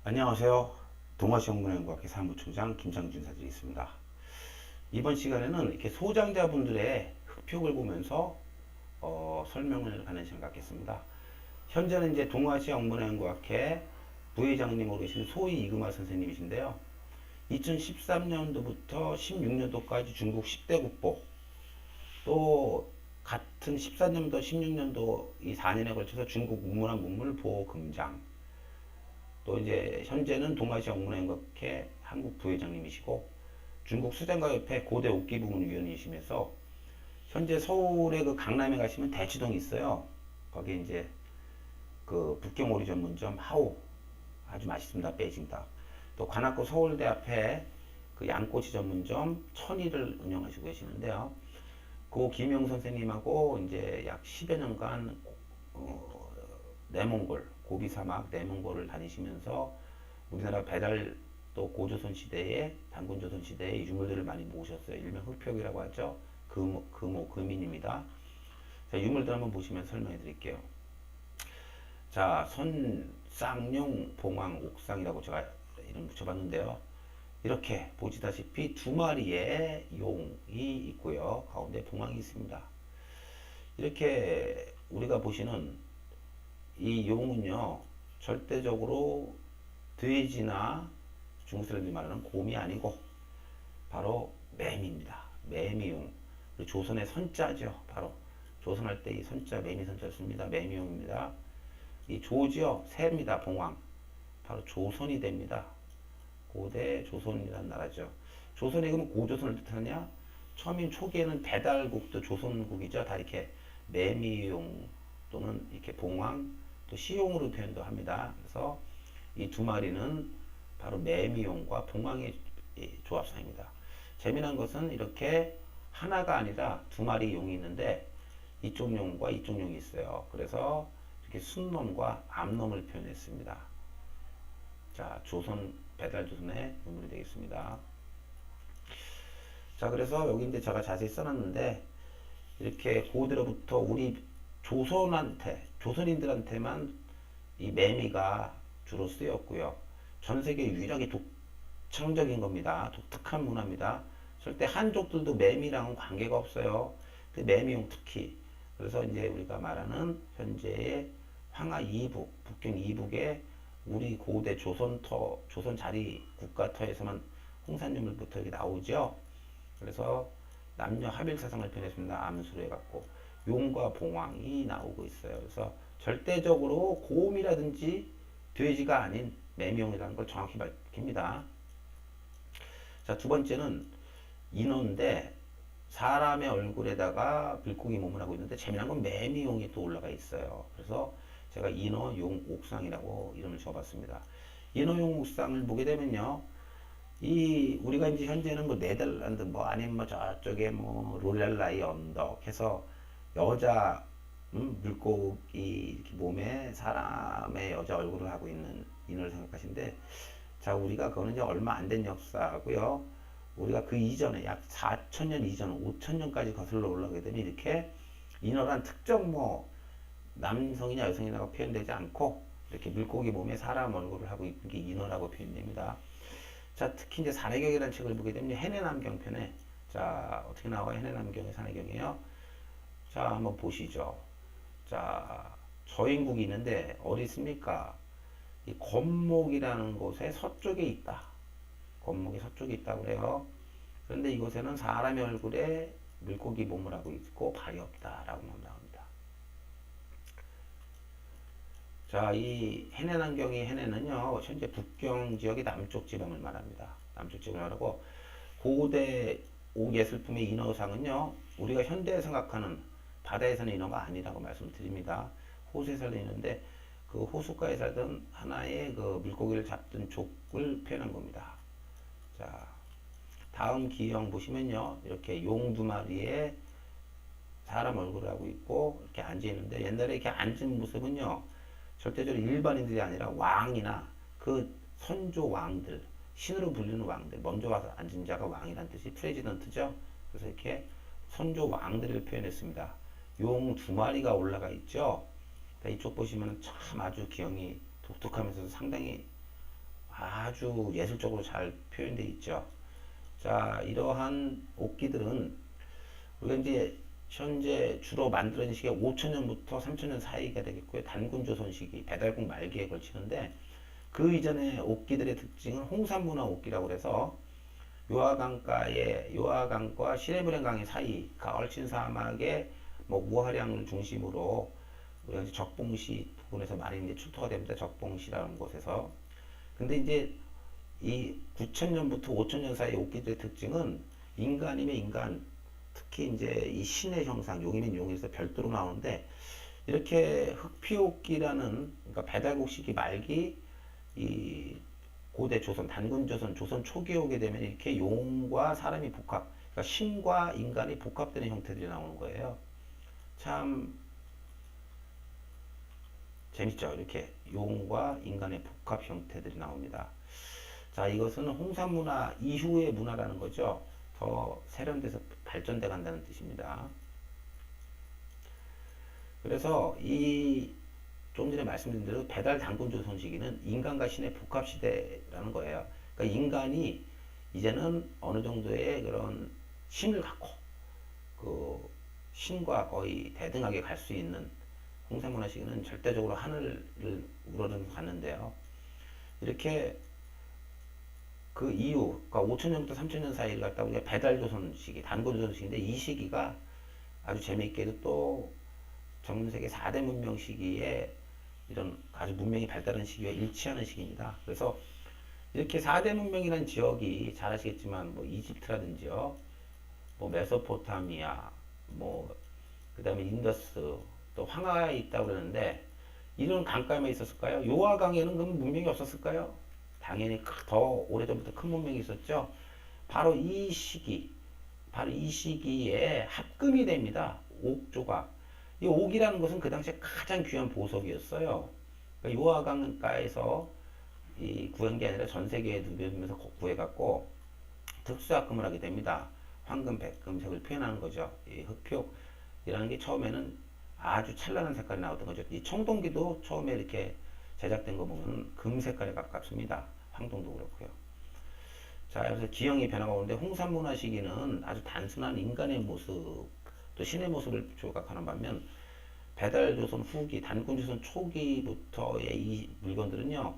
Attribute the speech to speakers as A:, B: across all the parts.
A: 안녕하세요. 동아시영문화연구학회 사무총장 김창준 사드리겠습니다. 이번 시간에는 이렇게 소장자분들의 흑표를 보면서 설명을 하는 시간 갖겠습니다. 현재는 이제 동아시영문화연구학회 부회장님으로 계신 소희 이금아 선생님이신데요. 2013년도부터 16년도까지 중국 10대 국보, 또 같은 14년도, 16년도 이 4년에 걸쳐서 중국 문화 문물 보호 금장, 또 이제 현재는 동아시아 문화연구회 한국 부회장님이시고 중국 수장가협회 고대 옥기부문위원이시면서 현재 서울의 그 강남에 가시면 대치동이 있어요. 거기 이제 그 북경오리 전문점 하오 아주 맛있습니다. 베이징닭. 또 관악구 서울대 앞에 그 양꼬치 전문점 천이를 운영하시고 계시는데요. 그 김용 선생님하고 이제 약 10여 년간 내몽골, 고비 사막 내몽골을 다니시면서 우리나라 배달 또 고조선 시대에 단군조선 시대에 유물들을 많이 모으셨어요. 일명 흑표기라고 하죠. 금인입니다. 자, 유물들 한번 보시면 설명해 드릴게요. 자, 쌍용, 봉황, 옥상이라고 제가 이름 붙여봤는데요. 이렇게 보시다시피 두 마리의 용이 있고요. 가운데 봉황이 있습니다. 이렇게 우리가 보시는 이 용은요, 절대적으로 돼지나 중국 사람들이 말하는 곰이 아니고 바로 매미입니다. 매미용. 조선의 선자죠. 바로 조선할 때 이 선자, 매미 선자를 씁니다. 매미용입니다. 이 조지요, 새입니다. 봉황. 바로 조선이 됩니다. 고대 조선이라는 나라죠. 조선이 그러면 고조선을 뜻하냐? 처음인 초기에는 배달국도 조선국이죠. 다 이렇게 매미용 또는 이렇게 봉황 또 시용으로 표현도 합니다. 그래서 이 두 마리는 바로 매미용과 봉황의 조합상입니다. 재미난 것은 이렇게 하나가 아니라 두 마리 용이 있는데 이쪽 용과 이쪽 용이 있어요. 그래서 이렇게 순놈과 암놈을 표현했습니다. 자, 조선 배달조선의 유물이 되겠습니다. 자, 그래서 여기 이제 제가 자세히 써놨는데 이렇게 고대로부터 우리 조선인들한테만 이 매미가 주로 쓰였고요. 전 세계 유일하게 독창적인 겁니다. 독특한 문화입니다. 절대 한족들도 매미랑은 관계가 없어요. 그 매미용 특히. 그래서 이제 우리가 말하는 현재의 황하 이북, 북경 이북의 우리 고대 조선 자리 국가터에서만 홍산유물부터 이렇게 나오죠. 그래서 남녀 합일 사상을 표현했습니다. 암수로 해갖고 용과 봉황이 나오고 있어요. 그래서 절대적으로 곰이라든지 돼지가 아닌 매미용이라는 걸 정확히 밝힙니다. 자, 두 번째는 인어인데 사람의 얼굴에다가 물고기 몸을 하고 있는데 재미난 건 매미용이 또 올라가 있어요. 그래서 제가 인어, 용, 옥상이라고 이름을 줘봤습니다. 인어, 용, 옥상을 보게 되면요. 이 우리가 이제 현재는 뭐 네덜란드 뭐 아니면 뭐 저쪽에 뭐 롤랄라이 언덕 해서 여자 물고기 이렇게 몸에 사람의 여자 얼굴을 하고 있는 인어를 생각하시는데 자 우리가 그거는 이제 얼마 안 된 역사고요. 우리가 그 이전에 약 4천년 이전 5천년까지 거슬러 올라가게 되면 이렇게 인어란 특정 뭐 남성이냐 여성이냐가 표현되지 않고 이렇게 물고기 몸에 사람 얼굴을 하고 있는 게 인어라고 표현됩니다. 자, 특히 이제 산해경이라는 책을 보게 되면 해내남경 편에 자, 어떻게 나와요? 해내남경의 산해경이에요. 자, 한번 보시죠. 자, 저인국이 있는데 어디 있습니까? 이 건목이라는 곳의 서쪽에 있다. 건목이 서쪽에 있다고 그래요. 그런데 이곳에는 사람의 얼굴에 물고기 몸을 하고 있고 발이 없다라고 나옵니다. 자, 이 해내남경이 해내는요, 현재 북경 지역의 남쪽 지방을 말합니다. 남쪽 지방을 말하고, 고대 옥예술품의 인어상은요, 우리가 현대에 생각하는 바다에서는 인어가 아니라고 말씀드립니다. 호수에 살던 인어인데, 그 호숫가에 살던 하나의 그 물고기를 잡던 족을 표현한 겁니다. 자, 다음 기형 보시면요, 이렇게 용 두 마리에 사람 얼굴을 하고 있고, 이렇게 앉아 있는데, 옛날에 이렇게 앉은 모습은요, 절대적으로 일반인들이 아니라 왕이나 그 선조 왕들, 신으로 불리는 왕들, 먼저 와서 앉은 자가 왕이란 뜻이 프레지던트죠. 그래서 이렇게 선조 왕들을 표현했습니다. 용 두 마리가 올라가 있죠. 이쪽 보시면 참 아주 기형이 독특하면서 상당히 아주 예술적으로 잘 표현되어 있죠. 자, 이러한 옥기들은 우리가 이제 현재 주로 만들어진 시기가 5천년부터 3천년 사이가 되겠고요. 단군조선 시기, 배달국 말기에 걸치는데 그 이전의 옥기들의 특징은 홍산문화 옥기라고 해서 요하강과 시내브랭강의 사이 가을친 사막의 뭐 우하량을 중심으로 우리가 이제 적봉시 부근에서 많이 이제 출토가 됩니다. 적봉시라는 곳에서. 근데 이제 이 9천년부터 5천년 사이 옥기들의 특징은 인간이면 인간, 특히 이제 이 신의 형상, 용이면 용에서 별도로 나오는데 이렇게 흑피옥기라는 그러니까 배달국 시기 말기 이 고대 조선, 단군 조선, 조선 초기에 오게 되면 이렇게 용과 사람이 복합, 그러니까 신과 인간이 복합되는 형태들이 나오는 거예요. 참 재밌죠. 이렇게 용과 인간의 복합 형태들이 나옵니다. 자, 이것은 홍산문화 이후의 문화라는 거죠. 더 세련돼서 발전돼 간다는 뜻입니다. 그래서 이 좀 전에 말씀드린 대로 배달 단군 조선 시기는 인간과 신의 복합 시대라는 거예요. 그러니까 인간이 이제는 어느 정도의 그런 신을 갖고 그 신과 거의 대등하게 갈 수 있는 홍산문화 시기는 절대적으로 하늘을 우러르는 갔는데요. 이렇게 그 이후, 그러니까 5천년부터 3천년 사이를 갖다 우리가 배달조선 시기, 단군조선 시기인데 이 시기가 아주 재미있게도 또 전 세계 4대 문명 시기에 이런 아주 문명이 발달한 시기와 일치하는 시기입니다. 그래서 이렇게 4대 문명이라는 지역이 잘 아시겠지만 뭐 이집트라든지요, 뭐 메소포타미아, 뭐 그다음에 인더스, 또 황하에 있다고 그러는데 이런 강가에만 있었을까요? 요하강에는 그럼 문명이 없었을까요? 당연히 더 오래전부터 큰 문명이 있었죠. 바로 이 시기, 바로 이 시기에 합금이 됩니다. 옥조가. 이 옥이라는 것은 그 당시에 가장 귀한 보석이었어요. 그러니까 요하강가에서 이 구한 게 아니라 전 세계에 누비면서 구해갖고 특수합금을 하게 됩니다. 황금, 백금색을 표현하는 거죠. 이 흑표이라는 게 처음에는 아주 찬란한 색깔이 나오던 거죠. 이 청동기도 처음에 이렇게 제작된 거 보면 금 색깔에 가깝습니다. 황동도 그렇고요. 자, 그래서 지형의 변화가 오는데 홍산문화 시기는 아주 단순한 인간의 모습, 또 신의 모습을 조각하는 반면 배달조선 후기, 단군조선 초기부터의 이 물건들은요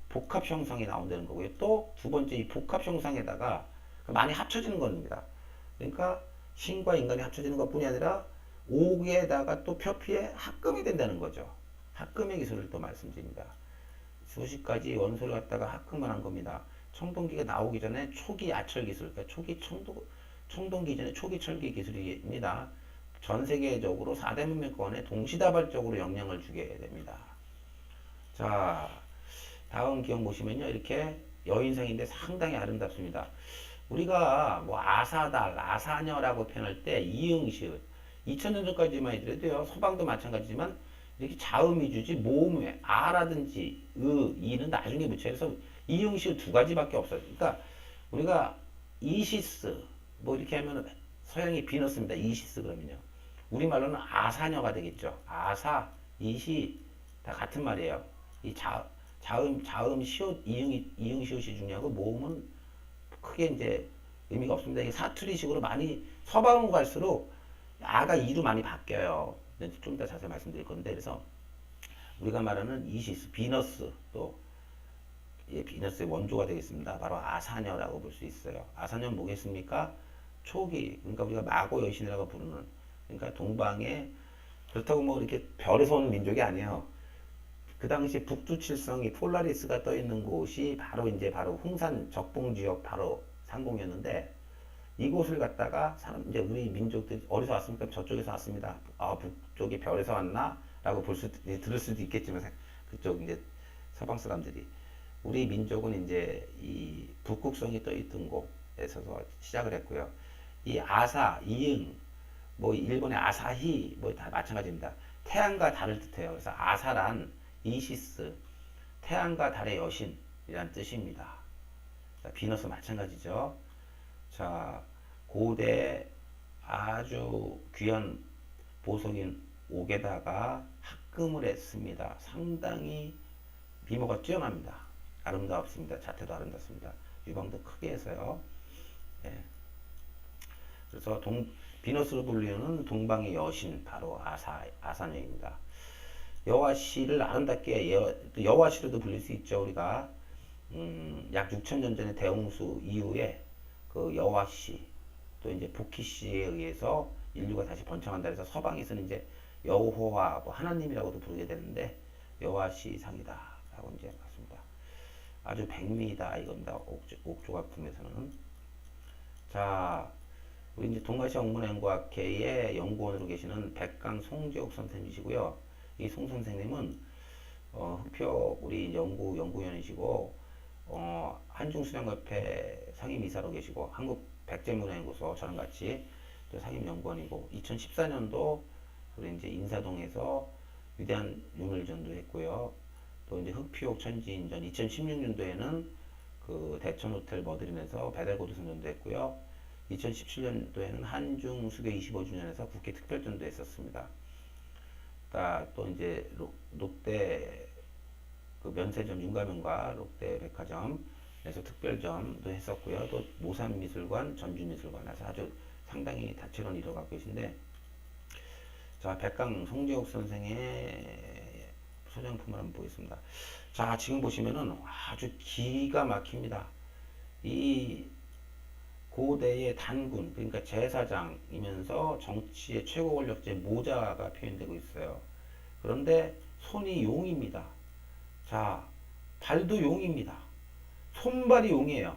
A: 복합 형상이 나온다는 거고요. 또 두 번째 이 복합 형상에다가 많이 합쳐지는 겁니다. 그러니까 신과 인간이 합쳐지는 것뿐이 아니라 옥에다가 또 표피에 합금이 된다는 거죠. 합금의 기술을 또 말씀드립니다. 수십 가지 원소를 갖다가 합금을 한 겁니다. 청동기가 나오기 전에 초기 아철 기술, 그러니까 초기 청동기 전에 초기 철기 기술입니다. 전 세계적으로 4대 문명권에 동시다발적으로 영향을 주게 됩니다. 자, 다음 기억 보시면요. 이렇게 여인상인데 상당히 아름답습니다. 우리가 뭐 아사달, 아사녀라고 표현할 때 이응시읒, 2000년 전까지만 해도요. 서방도 마찬가지지만 이렇게 자음이 주지 모음에 아라든지 이는 나중에 붙여요. 그래서 이응시읒 두 가지밖에 없어요. 그러니까 우리가 이시스 뭐 이렇게 하면 서양이 비너스입니다. 이시스 그러면요. 우리말로는 아사녀가 되겠죠. 아사, 이시 다 같은 말이에요. 이 자음, 시옷, 이응, 시옷이 중요하고 모음은 크게 이제 의미가 없습니다. 이게 사투리식으로 많이 서방으로 갈수록 아가 이로 많이 바뀌어요. 좀 이따 자세히 말씀드릴 건데 그래서 우리가 말하는 이시스, 비너스 또 비너스의 원조가 되겠습니다. 바로 아사녀라고 볼 수 있어요. 아사녀는 뭐겠습니까? 초기, 그러니까 우리가 마고 여신이라고 부르는 그러니까 동방에 그렇다고 뭐 이렇게 별에서 오는 민족이 아니에요. 그 당시 북두칠성이 폴라리스가 떠 있는 곳이 바로 홍산 적봉 지역 바로 상공이었는데 이곳을 갖다가 이제 우리 민족들이 어디서 왔습니까? 저쪽에서 왔습니다. 아, 북쪽이 별에서 왔나? 라고 들을 수도 있겠지만 그쪽 이제 서방 사람들이 우리 민족은 이제 이 북극성이 떠 있던 곳에서 시작을 했고요. 이 아사, 이응, 뭐 일본의 아사히 뭐 다 마찬가지입니다. 태양과 달을 뜻해요. 그래서 아사란 이시스, 태양과 달의 여신이란 뜻입니다. 자, 비너스 마찬가지죠. 자, 고대 아주 귀한 보석인 옥에다가 합금을 했습니다. 상당히 미모가 뛰어납니다. 아름답습니다. 자태도 아름답습니다. 유방도 크게 해서요. 예. 그래서 비너스로 불리는 동방의 여신 바로 아사녀입니다. 여화씨를 아름답게 여화씨로도 불릴 수 있죠. 우리가 약 6천년 전에 대홍수 이후에 그 여화씨 또 이제 복희씨에 의해서 인류가 다시 번창한다 해서 서방에서는 이제 여호와 뭐 하나님이라고도 부르게 되는데 여화씨 상이다 라고 이제 봤습니다. 아주 백미이다 이겁니다. 옥조각품에서는. 자, 우리 이제 동아시아 옥문연구학회의 연구원으로 계시는 백강 송지옥 선생님이시고요. 이 송 선생님은 흑표 우리 연구위원이시고 한중수련협회 상임이사로 계시고 한국 백제문화연구소 저랑 같이 또 상임연구원이고 2014년도 우리 이제 인사동에서 위대한 유물전도 했고요. 또 이제 흑표옥 천지인전 2016년도에는 그 대천호텔 머드린에서 배달고도선전도 했고요. 2017년도에는 한중 수교 25주년에서 국회 특별전도 했었습니다. 또 이제 롯데 그 면세점 윤가면과 롯데 백화점에서 특별점도 했었고요. 또 모산미술관, 전주미술관에서 아주 상당히 다채로운 일을 갖고 계신데, 자, 백강 송재욱 선생의 소장품을 한번 보겠습니다. 자, 지금 보시면은 아주 기가 막힙니다. 이 고대의 단군, 그러니까 제사장이면서 정치의 최고 권력제 모자가 표현되고 있어요. 그런데 손이 용입니다. 자, 발도 용입니다. 손발이 용이에요.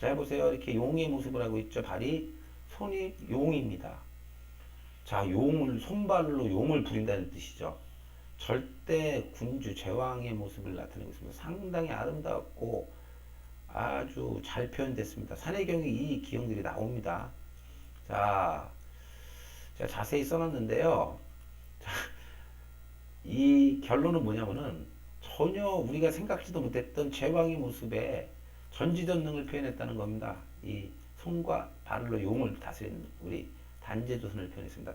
A: 잘 보세요. 이렇게 용의 모습을 하고 있죠. 발이, 손이 용입니다. 자, 손발로 용을 부린다는 뜻이죠. 절대 군주 제왕의 모습을 나타내고 있습니다. 상당히 아름답고 아주 잘 표현됐습니다. 산해경에 이 기형들이 나옵니다. 자, 제가 자세히 써놨는데요. 자, 이 결론은 뭐냐면은 전혀 우리가 생각지도 못했던 제왕의 모습에 전지전능을 표현했다는 겁니다. 이 손과 발로 용을 다스리는 우리 단제조선을 표현했습니다.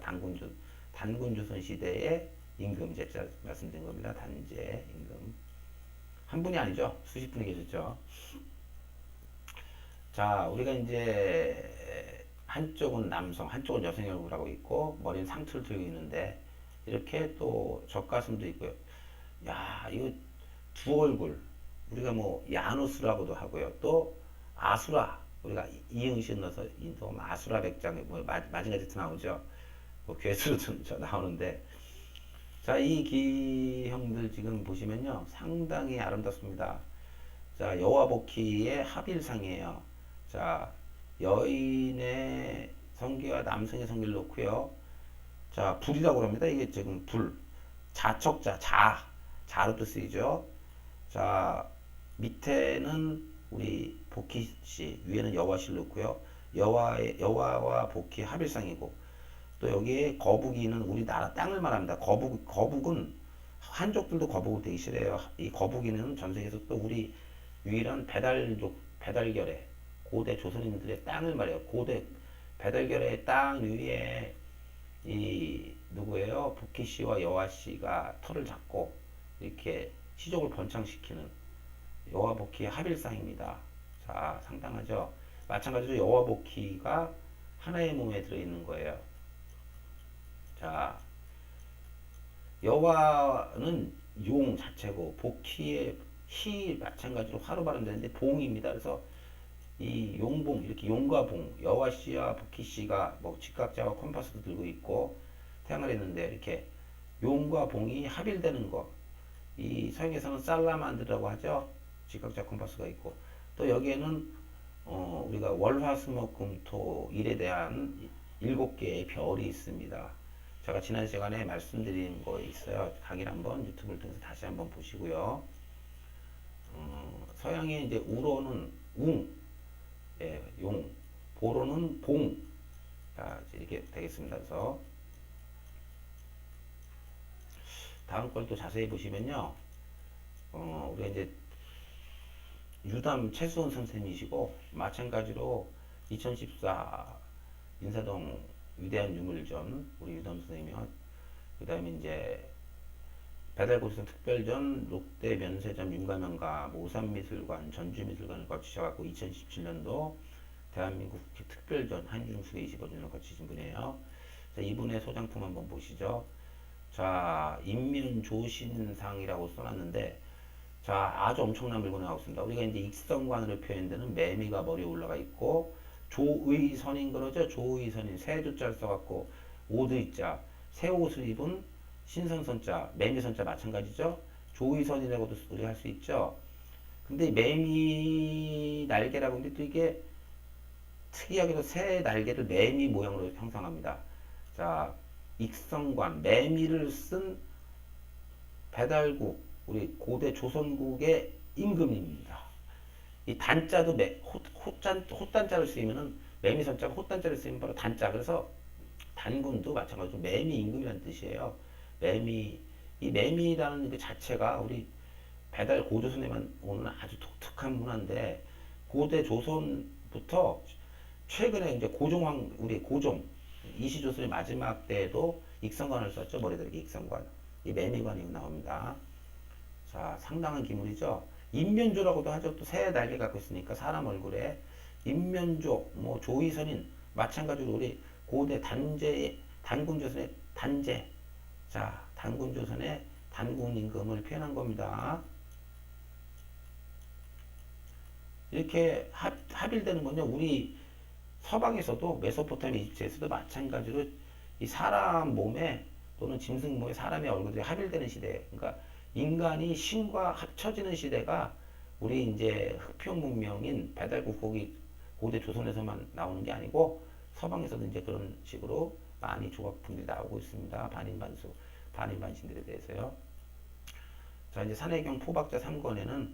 A: 단군조선 시대의 임금, 제가 말씀드린 겁니다. 단제 임금. 한 분이 아니죠. 수십 분이 계셨죠. 자, 우리가 이제 한쪽은 남성, 한쪽은 여성의 얼굴을 하고 있고 머리는 상투를 들고 있는데 이렇게 또 젖가슴도 있고요. 야, 이거 두 얼굴 우리가 뭐 야누스라고도 하고요. 또 아수라 우리가 이응시에 넣어서 또 아수라 백장 뭐 마징가 제트 나오죠. 뭐 괴수로 나오는데 자, 이 기형들 지금 보시면요 상당히 아름답습니다. 자, 여와복희의 합일상이에요. 자, 여인의 성기와 남성의 성기를 놓고요. 자, 불이라고 합니다. 이게 지금 불. 자척자, 자로도 쓰이죠. 자, 밑에는 우리 복희 씨, 위에는 여와 씨를 놓고요. 여와와 복희 합일상이고, 또 여기에 거북이는 우리나라 땅을 말합니다. 거북은 한족들도 거북을 되게 싫어해요. 이 거북이는 전 세계에서 또 우리 유일한 배달결의 고대 조선인들의 땅을 말해요. 고대 배달결의 땅 위에 이 누구예요? 복희 씨와 여화 씨가 털을 잡고 이렇게 시족을 번창시키는 여화 복희의 합일상입니다. 자, 상당하죠? 마찬가지로 여화 복희가 하나의 몸에 들어있는 거예요. 자, 여화는 용 자체고 복희의 희 마찬가지로 화로 발음되는데 봉입니다. 그래서 이 용봉 이렇게 용과 봉 여화 씨와 복희 씨가 뭐 직각자와 컴파스도 들고 있고 태양을 했는데 이렇게 용과 봉이 합일되는 거. 이 서양에서는 살라만드라고 하죠. 직각자 컴파스가 있고 또 여기에는 우리가 월화수목금토 일에 대한 7개의 별이 있습니다. 제가 지난 시간에 말씀드린 거 있어요. 강의를 한번 유튜브를 통해서 다시 한번 보시고요. 서양의 이제 우로는 웅, 예, 용, 보로는 봉. 자, 이렇게 되겠습니다. 그래서 다음 걸 또 자세히 보시면요. 우리가 이제 유담 최수원 선생님이시고 마찬가지로 2014 인사동 위대한 유물전 우리 유담 선생님이요. 그 다음에 이제 배달고기선 특별전, 롯데 면세점, 윤가면가, 모산미술관, 전주미술관을 거치셔갖고 2017년도 대한민국 국회 특별전 한중수계 25주년을 거치신 분이에요. 자, 이분의 소장품 한번 보시죠. 자, 인면조신상이라고 써놨는데, 자, 아주 엄청난 물건이 나오고 있습니다. 우리가 이제 익성관으로 표현되는 매미가 머리에 올라가 있고, 조의선인 그러죠? 조의선인, 새조자를 써갖고, 오드이자, 새 옷을 입은 신선선자, 매미선자 마찬가지죠? 조의선이라고도 우리가 할 수 있죠? 근데 매미 날개라고 하는데 또 이게 특이하게도 새 날개를 매미 모양으로 형상합니다. 자, 익성관, 매미를 쓴 배달국, 우리 고대 조선국의 임금입니다. 이 단자도 호단자를 쓰면은 매미선자가 호단자를 쓰면 바로 단자. 그래서 단군도 마찬가지로 매미 임금이라는 뜻이에요. 매미, 이 매미라는 그 자체가 우리 배달 고조선에만 오는 아주 독특한 문화인데 고대 조선부터 최근에 이제 고종왕 우리 고종 이시조선의 마지막 때에도 익성관을 썼죠. 머리들에게 익성관. 이 매미관이 나옵니다. 자, 상당한 기물이죠. 인면조라고도 하죠. 또 새 날개 갖고 있으니까 사람 얼굴에 인면조, 뭐 조이선인 마찬가지로 우리 고대 단군조선의 단제. 자, 단군조선의 단군 임금을 표현한 겁니다. 이렇게 합일되는 건요. 우리 서방에서도 메소포타미아 이집트에서도 마찬가지로 이 사람 몸에 또는 짐승 몸에 사람의 얼굴이 합일되는 시대. 그러니까 인간이 신과 합쳐지는 시대가 우리 이제 흑표 문명인 배달국 고기 고대 조선에서만 나오는 게 아니고 서방에서도 이제 그런 식으로 많이 조각품들이 나오고 있습니다. 반인반수, 반인반신들에 대해서요. 자, 이제 산해경 포박자 3권에는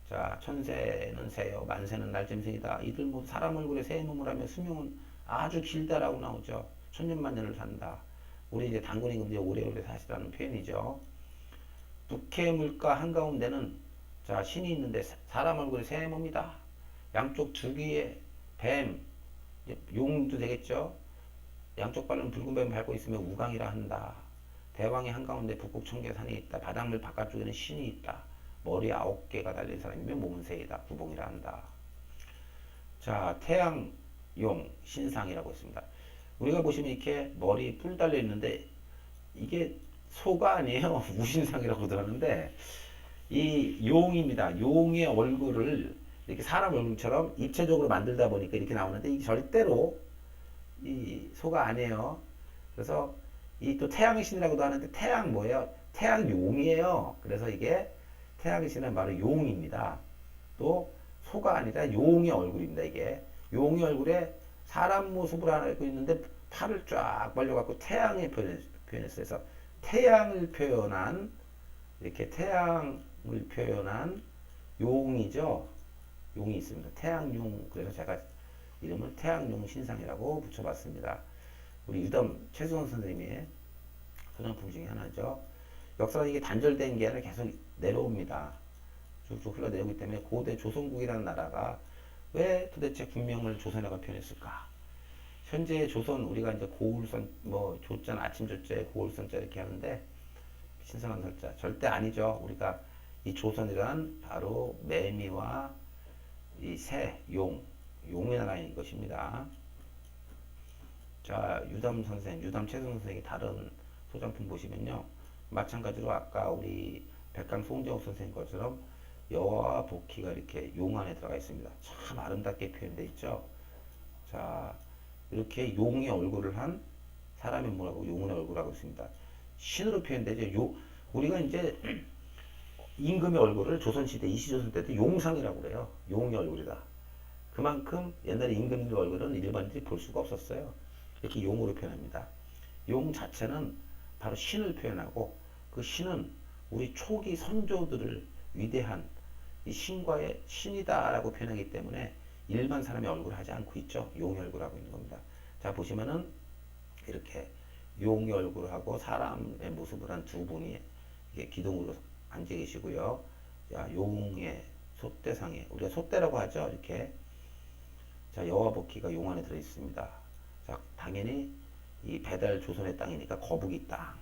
A: 자, 천세는 새요, 만세는 날짐승이다. 이들 모두 사람 얼굴에 새 몸을 하며 수명은 아주 길다라고 나오죠. 천년만년을 산다. 우리 이제 단군임금 이제 오래오래 사시라는 표현이죠. 북해 물가 한가운데는 자, 신이 있는데 사람 얼굴에 새 몸이다. 양쪽 두 귀에 뱀, 용도 되겠죠. 양쪽 발은 붉은 뱀을 밟고 있으며 우강이라 한다. 대왕의 한가운데 북극 청계산이 있다. 바닷물 바깥쪽에는 신이 있다. 머리 9개가 달린 사람이면 몸은 새이다. 구봉이라 한다. 자, 태양용 신상이라고 있습니다. 우리가 보시면 이렇게 머리 뿔 달려 있는데 이게 소가 아니에요. 우신상이라고 들었는데 이 용입니다. 용의 얼굴을 이렇게 사람 얼굴처럼 입체적으로 만들다 보니까 이렇게 나오는데 이게 절대로 이 소가 아니에요. 그래서 이 또 태양의 신이라고도 하는데 태양 뭐예요? 태양용이에요. 그래서 이게 태양의 신은 바로 용입니다. 또 소가 아니라 용의 얼굴입니다. 이게 용의 얼굴에 사람 모습을 하고 있는데 팔을 쫙 벌려갖고 태양을 표현했어요. 그래서 태양을 표현한 이렇게 태양을 표현한 용이죠. 용이 있습니다. 태양용. 그래서 제가 이름을 태양용 신상이라고 붙여봤습니다. 우리 유덤 최수원 선생님의 소장품 중에 하나죠. 역사가 이게 단절된 게 아니라 계속 내려옵니다. 쭉쭉 흘러내려오기 때문에 고대 조선국이라는 나라가 왜 도대체 국명을 조선이라고 표현했을까? 현재 조선 우리가 이제 고울선 뭐 조자는 아침 조자에 고울선자 이렇게 하는데 신성한 설자 절대 아니죠. 우리가 이 조선이란 바로 매미와 이 새, 용의 나라인 것입니다. 자, 유담 최선 선생이 다른 소장품 보시면요. 마찬가지로 아까 우리 백강 송정욱 선생님 것처럼 여와 복희가 이렇게 용 안에 들어가 있습니다. 참 아름답게 표현되어 있죠. 자, 이렇게 용의 얼굴을 한 사람의 뭐라고 용의 얼굴하고 있습니다. 신으로 표현되죠. 우리가 이제 임금의 얼굴을 조선시대 이시조선 때도 용상이라고 그래요. 용의 얼굴이다. 그만큼 옛날에 임금의 얼굴은 일반인들이 볼 수가 없었어요. 이렇게 용으로 표현합니다. 용 자체는 바로 신을 표현하고 그 신은 우리 초기 선조들을 위대한 이 신과의 신이다라고 표현하기 때문에 일반 사람의 얼굴을 하지 않고 있죠. 용의 얼굴하고 있는 겁니다. 자, 보시면은 이렇게 용의 얼굴하고 사람의 모습을 한 두 분이 이게 기둥으로 앉아 계시고요. 자, 용의 소떼상에 우리가 소떼라고 하죠. 이렇게 자, 여와 복희가 용 안에 들어 있습니다. 자, 당연히 이 배달 조선의 땅이니까 거북이 땅.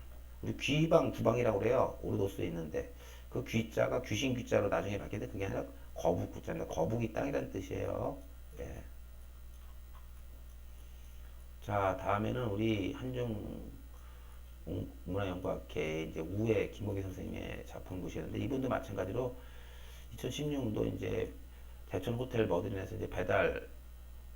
A: 우리 귀방, 구방이라고 그래요. 오르도스에 있는데 그 귀자가 귀신 귀자로 나중에 바뀌는데 그게 아니라 거북 구자입니다. 거북이 땅이라는 뜻이에요. 예. 자, 다음에는 우리 한중 문화연구학회 이제 우회 김호기 선생님의 작품 보시는데 이분도 마찬가지로 2016년도 이제 대천 호텔 머드린에서 이제 배달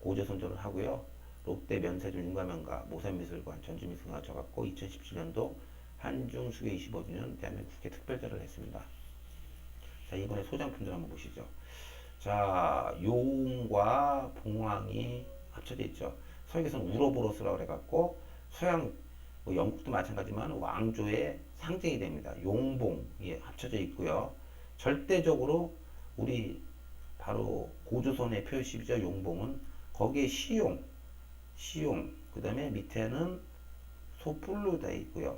A: 고조 선전을 하고요. 롯데 면세점 윤가면가 모산미술관 전주미술관 적었고 2017년도 한중 수교 25주년 대한민국 국회 특별자를 했습니다. 자, 이번에 소장품들 한번 보시죠. 자, 용과 봉황이 합쳐져 있죠. 서양에서는 우로보로스라고 해갖고 서양 뭐 영국도 마찬가지지만 왕조의 상징이 됩니다. 용봉이 합쳐져 있고요. 절대적으로 우리 바로 고조선의 표시죠. 용봉은 거기에 시용, 그 다음에 밑에는 소뿔로 되어 있고요.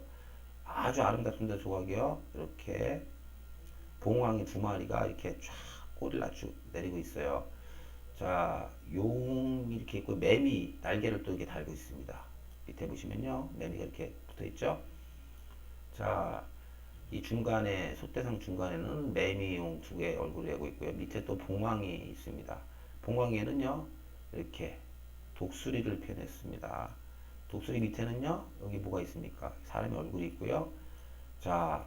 A: 아주 아름답습니다. 조각이요. 이렇게 봉황이 두 마리가 이렇게 쫙 꼬리를 낮추 내리고 있어요. 자, 용이 이렇게 있고 매미 날개를 또 이렇게 달고 있습니다. 밑에 보시면요, 매미가 이렇게 붙어 있죠. 자, 이 중간에 소대상 중간에는 매미용 두 개 얼굴이 되고 있고요. 밑에 또 봉황이 있습니다. 봉황에는요 이렇게 독수리를 표현했습니다. 독수리 밑에는요 여기 뭐가 있습니까? 사람의 얼굴이 있고요. 자,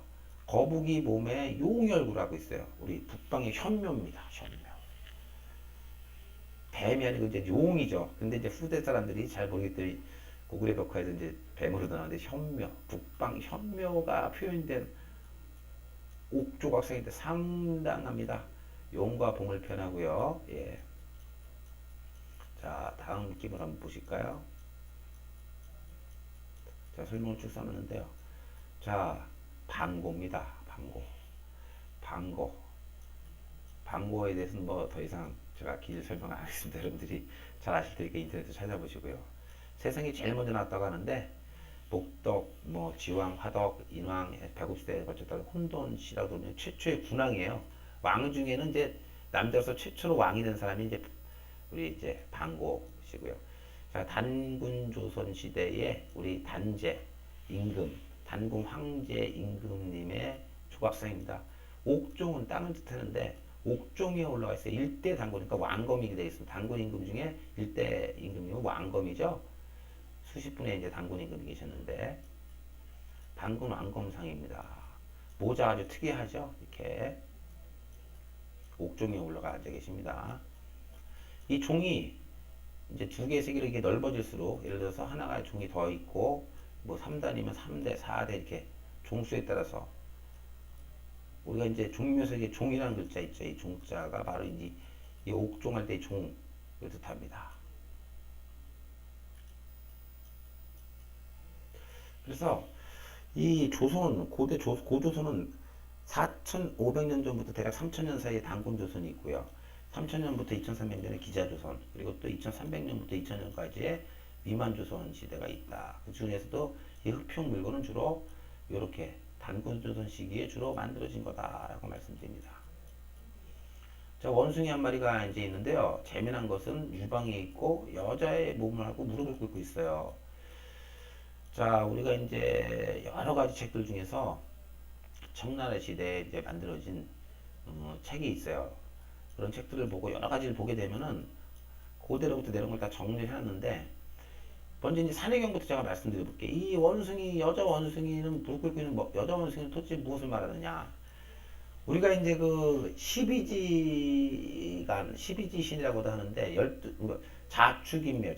A: 거북이 몸에 용이 얼굴하고 있어요. 우리 북방의 현묘입니다. 현묘. 뱀이 아니고 이제 용이죠. 근데 이제 후대 사람들이 잘 모르겠더니 고구려 벽화에서 이제 뱀으로 나오는데 현묘, 북방 현묘가 표현된 옥조각상인데 상당합니다. 용과 봉을 표현하고요. 예. 자, 다음 느낌을 한번 보실까요? 자, 설명을 쭉 써놨는데요. 자, 방고입니다. 방고. 방고에 대해서는 뭐 더 이상 제가 길 설명 안 하겠습니다. 여러분들이 잘 아실 테니까 인터넷에 찾아보시고요. 세상에 제일 먼저 나왔다고 하는데 복덕, 뭐 지왕, 화덕, 인왕, 백업시대에 걸쳤던 혼돈씨라고 하는 최초의 군왕이에요. 왕 중에는 이제 남자로서 최초로 왕이 된 사람이 이제 우리 이제 방고시고요. 자, 단군 조선 시대에 우리 단제 임금, 단군 황제 임금님의 조각상입니다. 옥종은 땅을 뜻하는데 옥종에 올라가 있어요. 일대 단군, 그러니까 왕검이 되어 있습니다. 단군 임금 중에 일대 임금님은 왕검이죠. 수십 분의 이제 단군 임금이 계셨는데 단군 왕검상입니다. 모자 아주 특이하죠. 이렇게 옥종에 올라가 앉아 계십니다. 이 종이 이제 두 개, 세 개로 이게 넓어질수록 예를 들어서 하나가 종이 더 있고 뭐 3단이면 3대, 4대 이렇게 종수에 따라서 우리가 이제 종묘석에 종이라는 글자 있죠. 이 종자가 바로 이제 이 옥종할 때 종을 뜻합니다. 그래서 이 조선 고조선은 4,500년 전부터 대략 3,000년 사이에 단군조선이 있고요. 3,000년부터 2,300년의 기자조선, 그리고 또 2,300년부터 2,000년까지의 미만조선 시대가 있다. 그 중에서도 이 흑평 물건은 주로 이렇게 단군조선 시기에 주로 만들어진 거다라고 말씀드립니다. 자, 원숭이 한 마리가 이제 있는데요. 재미난 것은 유방에 있고 여자의 몸을 하고 무릎을 꿇고 있어요. 자, 우리가 이제 여러 가지 책들 중에서 청나라 시대에 이제 만들어진 책이 있어요. 그런 책들을 보고 여러 가지를 보게 되면은 고대로부터 내려온 걸 다 정리를 해놨는데 먼저 이제 산해경부터 제가 말씀드려볼게요. 이 원숭이, 여자 원숭이는 무릎 꿇고 있는 여자 원숭이는 도대체 무엇을 말하느냐? 우리가 이제 그 12지신이라고도 하는데 자축인묘,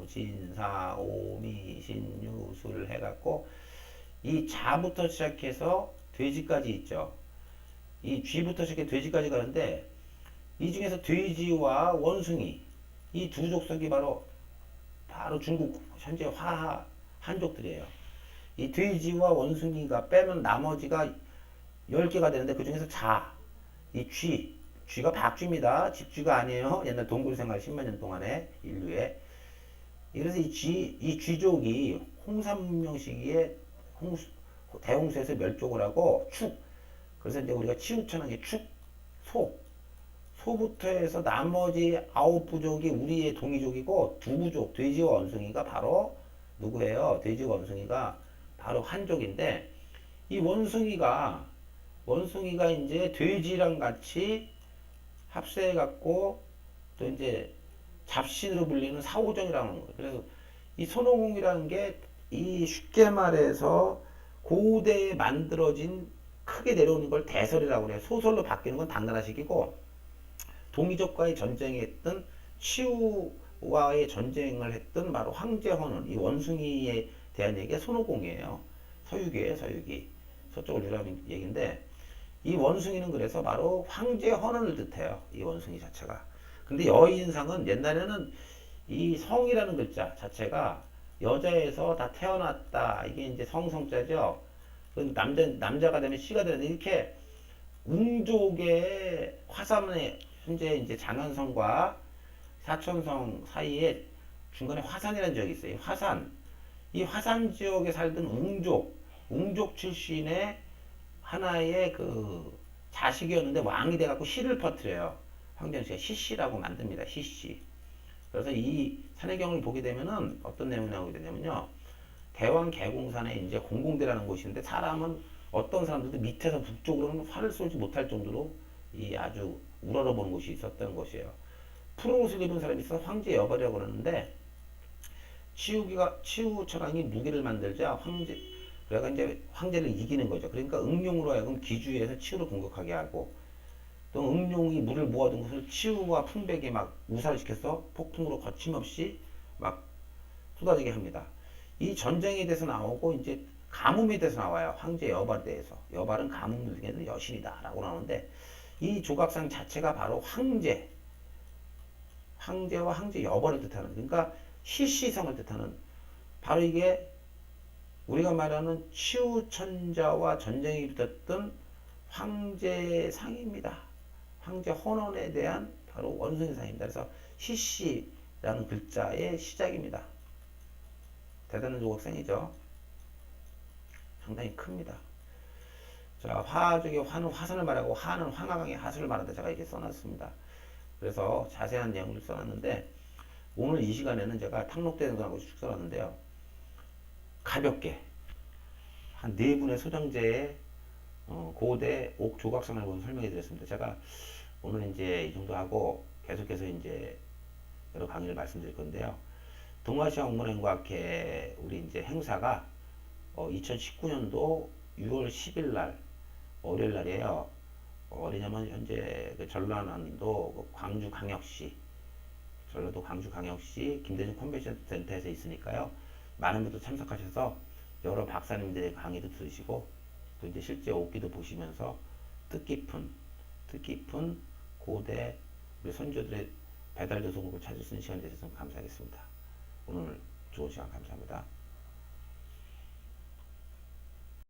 A: 진사, 오미, 신유술 해갖고 이 자부터 시작해서 돼지까지 있죠. 이 쥐부터 시작해 돼지까지 가는데 이 중에서 돼지와 원숭이 이 두 족속이 바로 중국 현재 화하 한족들이에요. 이 돼지와 원숭이가 빼면 나머지가 10개가 되는데 그 중에서 이 쥐가 박쥐입니다. 집쥐가 아니에요. 옛날 동굴 생활 10만 년 동안에 인류에. 그래서 이 쥐족이 홍산 문명 시기에 대홍수에서 멸종을 하고 그래서 이제 우리가 치우쳐는 게 소부터 해서 나머지 9부족이 우리의 동이족이고 두 부족 돼지와 원숭이가 바로 누구예요? 돼지와 원숭이가 바로 한족인데 이 원숭이가 이제 돼지랑 같이 합세해 갖고 또 이제 잡신으로 불리는 사오정이라는 거예요. 그래서 이 손오공이라는 게 이 쉽게 말해서 고대에 만들어진 크게 내려오는 걸 대설이라고 해요. 소설로 바뀌는 건 당나라식이고 동이족과의 전쟁했던 치우와의 전쟁을 했던 바로 황제헌은 이 원숭이에 대한 얘기가 손오공이에요. 서유기예요, 서유기. 서쪽을 유래하는 얘기인데 이 원숭이는 그래서 바로 황제헌을 뜻해요. 이 원숭이 자체가. 근데 여인상은 옛날에는 이 성이라는 글자 자체가 여자에서 다 태어났다. 이게 이제 성성자죠. 남자가 되면 씨가 되는데 이렇게 웅족의 화산에 현재 이제 장안성과 사천성 사이에 중간에 화산이라는 지역이 있어요. 화산. 이 화산 지역에 살던 웅족 출신의 하나의 그 자식이었는데 왕이 돼갖고 씨를 퍼뜨려요. 황정씨가 시씨라고 만듭니다. 시씨. 그래서 이 산해경을 보게 되면은 어떤 내용이 나오게 되냐면요. 대왕 계공산에 이제 공공대라는 곳인데 사람은 어떤 사람들도 밑에서 북쪽으로는 활을 쏘지 못할 정도로 이 아주 우러러보는 곳이 있었던 곳이에요. 푸른 옷을 입은 사람이 있어 황제 여벌이라고 그러는데 치우 철왕이 무기를 만들자 그래가 이제 황제를 이기는 거죠. 그러니까 응용으로 하여금 기주에서 치우를 공격하게 하고 또 응용이 물을 모아둔 것을 치우와 풍백이 막 우사를 시켜서 폭풍으로 거침없이 막 쏟아지게 합니다. 이 전쟁에 대해서 나오고 이제 가뭄에 대해서 나와요. 황제 여발에 대해서. 여발은 가뭄 중에는 여신이다 라고 나오는데 이 조각상 자체가 바로 황제와 황제 여벌을 뜻하는 그러니까 시시성을 뜻하는 바로 이게 우리가 말하는 치우천자와 전쟁이 붙었던 황제상입니다. 황제 헌원에 대한 바로 원숭이상입니다. 그래서 시시라는 글자의 시작입니다. 대단한 조각상이죠. 상당히 큽니다. 자, 화족의 화는 화산을 말하고 하는 황하강의 하수를 말한다. 제가 이렇게 써놨습니다. 그래서 자세한 내용을 써놨는데 오늘 이 시간에는 제가 탕록되는 거하고 쭉 써놨는데요. 가볍게 한 네 분의 소장제의 고대 옥 조각상을 보면 설명해 드렸습니다. 제가 오늘 이제 이 정도 하고 계속해서 이제 여러 강의를 말씀드릴 건데요. 동아시아 옥문행과학회 우리 이제 행사가 2019년도 6월 10일 날 월요일 날이에요. 어디냐면 현재 그 전라남도 광주광역시 전라도 광주광역시 김대중 컨벤션 센터에서 있으니까요. 많은 분들 참석하셔서 여러 박사님들의 강의도 들으시고 또 이제 실제 옥기도 보시면서 뜻깊은 고대 우리 선조들의 배달 도서국을 찾을 수 있는 시간이 되셔서 감사하겠습니다. 오늘 좋은 시간 감사합니다.